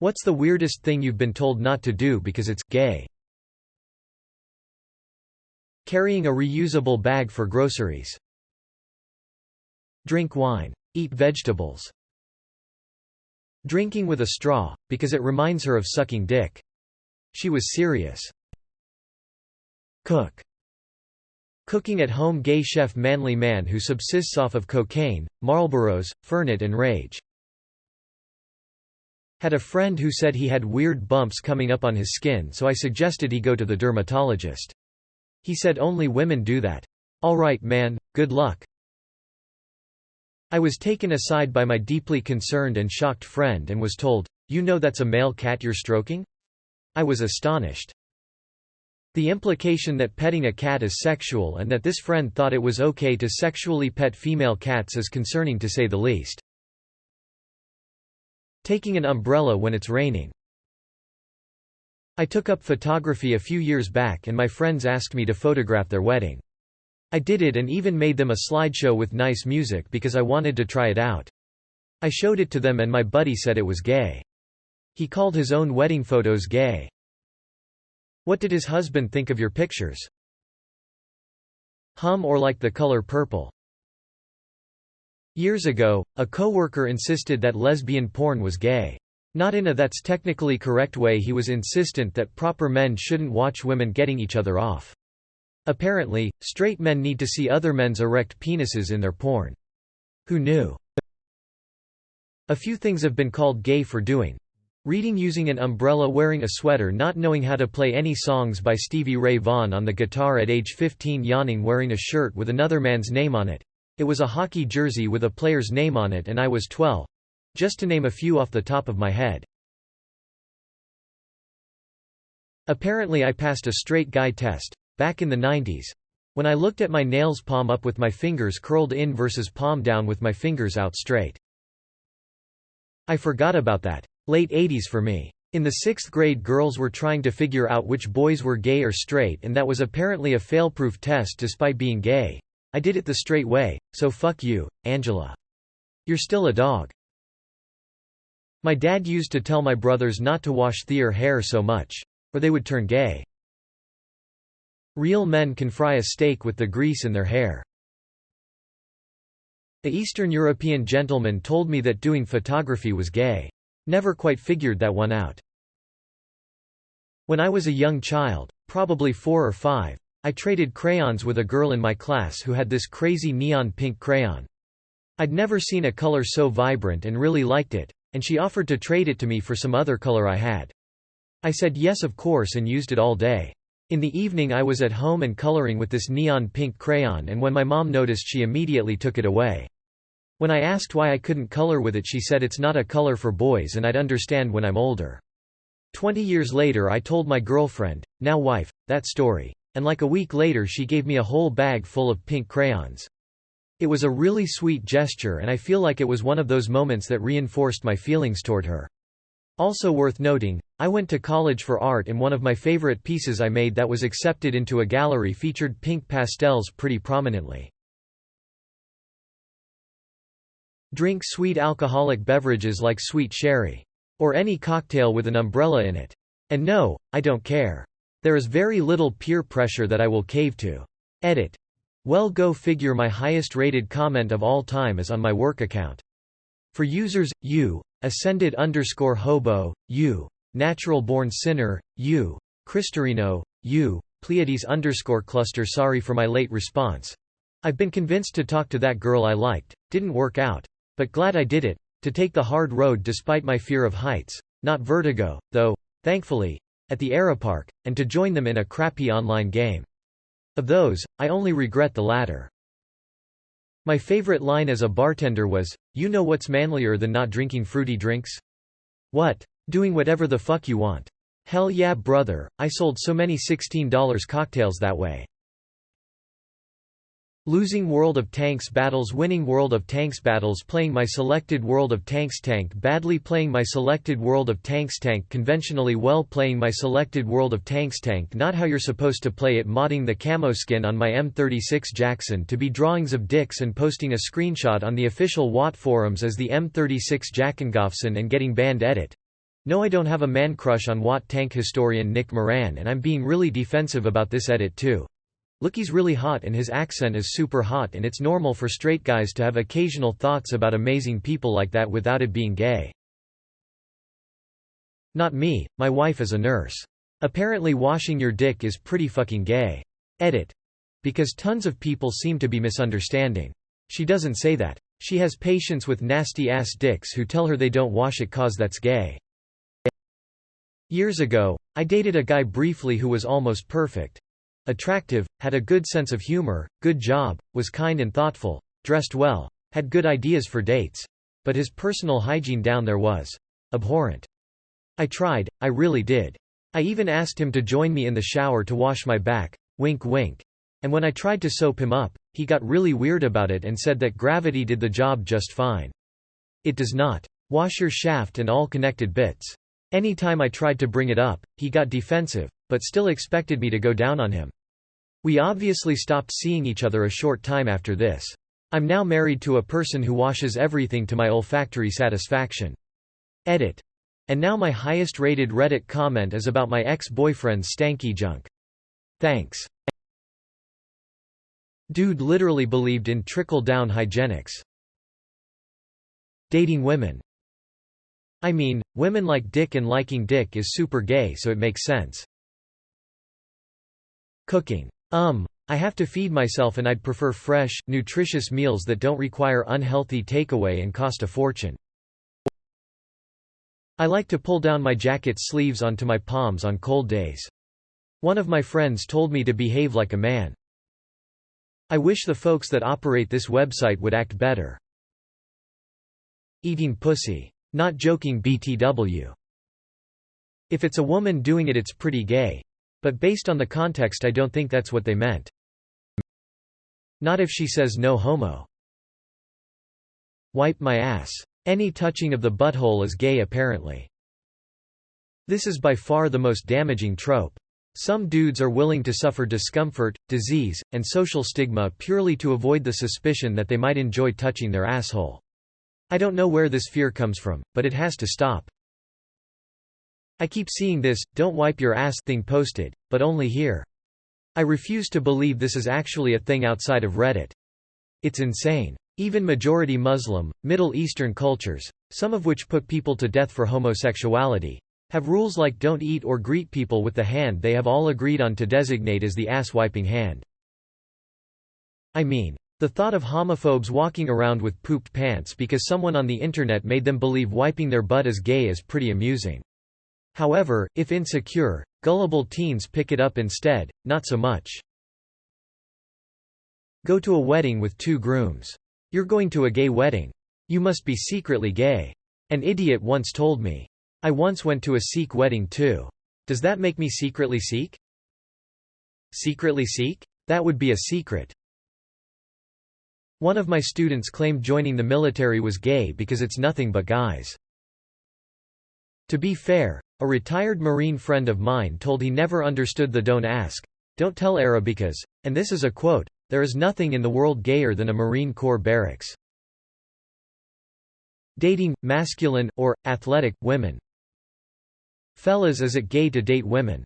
What's the weirdest thing you've been told not to do because it's gay? Carrying a reusable bag for groceries. Drink wine. Eat vegetables. Drinking with a straw, because it reminds her of sucking dick. She was serious. Cook. Cooking at home. Gay chef. Manly man who subsists off of cocaine, Marlboros, Fernet and Rage. Had a friend who said he had weird bumps coming up on his skin, so I suggested he go to the dermatologist. He said only women do that. All right man, good luck. I was taken aside by my deeply concerned and shocked friend and was told, "You know that's a male cat you're stroking?" I was astonished. The implication that petting a cat is sexual and that this friend thought it was okay to sexually pet female cats is concerning to say the least. Taking an umbrella when it's raining. I took up photography a few years back and my friends asked me to photograph their wedding. I did it and even made them a slideshow with nice music because I wanted to try it out. I showed it to them and my buddy said it was gay. He called his own wedding photos gay. What did his husband think of your pictures? Or like the color purple? Years ago, a coworker insisted that lesbian porn was gay. Not in a that's technically correct way. He was insistent that proper men shouldn't watch women getting each other off. Apparently, straight men need to see other men's erect penises in their porn. Who knew? A few things have been called gay for doing. Reading using an umbrella, wearing a sweater, not knowing how to play any songs by Stevie Ray Vaughan on the guitar at age 15, yawning, wearing a shirt with another man's name on it. It was a hockey jersey with a player's name on it and I was 12. Just to name a few off the top of my head. Apparently I passed a straight guy test. Back in the 90s. When I looked at my nails, palm up with my fingers curled in versus palm down with my fingers out straight. I forgot about that. Late 80s for me. In the 6th grade, girls were trying to figure out which boys were gay or straight, and that was apparently a fail-proof test despite being gay. I did it the straight way, so fuck you, Angela. You're still a dog. My dad used to tell my brothers not to wash their hair so much, or they would turn gay. Real men can fry a steak with the grease in their hair. A Eastern European gentleman told me that doing photography was gay. Never quite figured that one out. When I was a young child, probably 4 or 5, I traded crayons with a girl in my class who had this crazy neon pink crayon. I'd never seen a color so vibrant and really liked it, and she offered to trade it to me for some other color I had. I said yes of course and used it all day. In the evening I was at home and coloring with this neon pink crayon, and when my mom noticed she immediately took it away. When I asked why I couldn't color with it, she said it's not a color for boys and I'd understand when I'm older. 20 years later I told my girlfriend, now wife, that story. And like a week later she gave me a whole bag full of pink crayons. It was a really sweet gesture and I feel like it was one of those moments that reinforced my feelings toward her. Also worth noting, I went to college for art and one of my favorite pieces I made that was accepted into a gallery featured pink pastels pretty prominently. Drink sweet alcoholic beverages like sweet sherry. Or any cocktail with an umbrella in it. And no, I don't care. There is very little peer pressure that I will cave to. Edit. Well, go figure. My highest rated comment of all time is on my work account. For users, you, ascended_hobo, you, natural-born sinner, you, Christorino, you, Pleiades_cluster. Sorry for my late response. I've been convinced to talk to that girl I liked, didn't work out. But glad I did it, to take the hard road despite my fear of heights, not vertigo, though, thankfully, at the Aeropark, and to join them in a crappy online game. Of those, I only regret the latter. My favorite line as a bartender was, "You know what's manlier than not drinking fruity drinks? What? Doing whatever the fuck you want. Hell yeah brother, I sold so many $16 cocktails that way." Losing World of Tanks battles, winning World of Tanks battles, playing my selected World of Tanks tank badly, playing my selected World of Tanks tank conventionally well, playing my selected World of Tanks tank not how you're supposed to play it, modding the camo skin on my M36 Jackson to be drawings of dicks and posting a screenshot on the official Watt forums as the M36 Jackengolfson and getting banned. Edit. No, I don't have a man crush on Watt Tank historian Nick Moran, and I'm being really defensive about this edit too. Look, he's really hot and his accent is super hot, and it's normal for straight guys to have occasional thoughts about amazing people like that without it being gay. Not me, my wife is a nurse. Apparently washing your dick is pretty fucking gay. Edit. Because tons of people seem to be misunderstanding. She doesn't say that. She has patients with nasty ass dicks who tell her they don't wash it cause that's gay. Years ago, I dated a guy briefly who was almost perfect. Attractive, had a good sense of humor, good job, was kind and thoughtful, dressed well, had good ideas for dates. But his personal hygiene down there was abhorrent. I tried, I really did. I even asked him to join me in the shower to wash my back, wink wink. And when I tried to soap him up, he got really weird about it and said that gravity did the job just fine. It does not. Wash your shaft and all connected bits. Anytime I tried to bring it up, he got defensive, but still expected me to go down on him. We obviously stopped seeing each other a short time after this. I'm now married to a person who washes everything to my olfactory satisfaction. Edit. And now my highest rated Reddit comment is about my ex-boyfriend's stanky junk. Thanks. Dude literally believed in trickle-down hygienics. Dating women. I mean, women like dick and liking dick is super gay, so it makes sense. Cooking. I have to feed myself and I'd prefer fresh, nutritious meals that don't require unhealthy takeaway and cost a fortune. I like to pull down my jacket's sleeves onto my palms on cold days. One of my friends told me to behave like a man. I wish the folks that operate this website would act better. Eating pussy. Not joking BTW. If it's a woman doing it, it's pretty gay. But based on the context, I don't think that's what they meant. Not if she says no homo. Wipe my ass. Any touching of the butthole is gay apparently. This is by far the most damaging trope. Some dudes are willing to suffer discomfort, disease, and social stigma purely to avoid the suspicion that they might enjoy touching their asshole. I don't know where this fear comes from, but it has to stop. I keep seeing this "don't wipe your ass" thing posted, but only here. I refuse to believe this is actually a thing outside of Reddit. It's insane. Even majority Muslim, Middle Eastern cultures, some of which put people to death for homosexuality, have rules like don't eat or greet people with the hand they have all agreed on to designate as the ass-wiping hand. I mean, the thought of homophobes walking around with pooped pants because someone on the internet made them believe wiping their butt is gay is pretty amusing. However, if insecure, gullible teens pick it up instead, not so much. Go to a wedding with 2 grooms. You're going to a gay wedding. You must be secretly gay. An idiot once told me. I once went to a Sikh wedding too. Does that make me secretly Sikh? Secretly Sikh? That would be a secret. One of my students claimed joining the military was gay because it's nothing but guys. To be fair, a retired Marine friend of mine told he never understood the don't ask, don't tell era because, and this is a quote, there is nothing in the world gayer than a Marine Corps barracks. Dating, masculine, or athletic, women. Fellas, is it gay to date women?